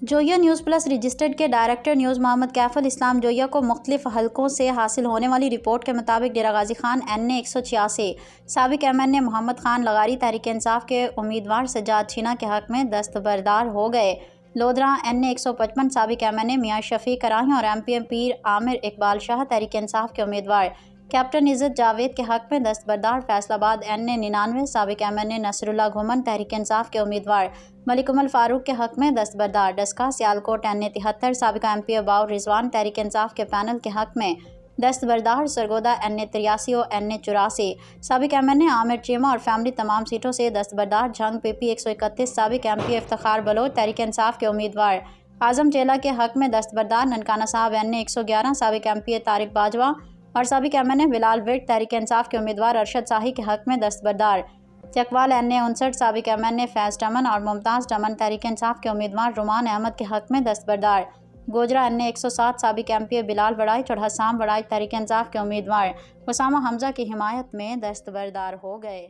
Zoya news plus registered के director news Mohammad कैफुल इस्लाम जोया को मुख्तलिफ हलकों से हासिल होने वाली रिपोर्ट के मुताबिक डेरा गाजी खान NA 186 साबिक MNA मोहम्मद खान लगारी तहरीक इंसाफ के उम्मीदवार सज्जाद छीना के हक में दस्तबरदार हो गए। लोधरा NA 155 साबिक MNA मियाँ शफी कराही और MP पीर आमिर इकबाल शाह तहरीक इंसाफ के उम्मीदवार कैप्टन इज़्ज़त जावेद के हक में दस्तबरदार। फैसलाबाद NA 99 साबिक MNA नसरुल्लाह घुमन तहरीक इंसाफ के उम्मीदवार मलिक उमर फारूक के हक में दस्तबरदार। डस्का सियालकोट NA 73 साबिक MP बाउर रिजवान तहरीक इंसाफ के पैनल के हक में दस्तबरदार। सरगोदा NA 83 और NA 84 साबिक MNA आमिर चीमा और फैमिली तमाम सीटों से दस्तबरदार। झंग PP 131 साबिक MP इफ्तिखार बलोच तहरीक इंसाफ के उम्मीदवार आजम चेला के हक में दस्तबरदार। ननकाना साहब NA 111 साबिक MP तारिक बाजवा और साबिक MNA बिलाल विर्द तहरीक इंसाफ के उम्मीदवार अरशद शाही के हक में दस्तबरदार। चकवाल NA 59 साबिक MNA फैज़ टमन और मुमताज़ टमन तहरीक इंसाफ के उम्मीदवार रुमान अहमद के हक में दस्तबरदार। गोजरा NA 107 साबिक MP बिलाल वड़ाइच और हसाम वड़ाइच तहरीक इंसाफ के उम्मीदवार उसामा हमजा की हिमायत में दस्तबरदार हो गए।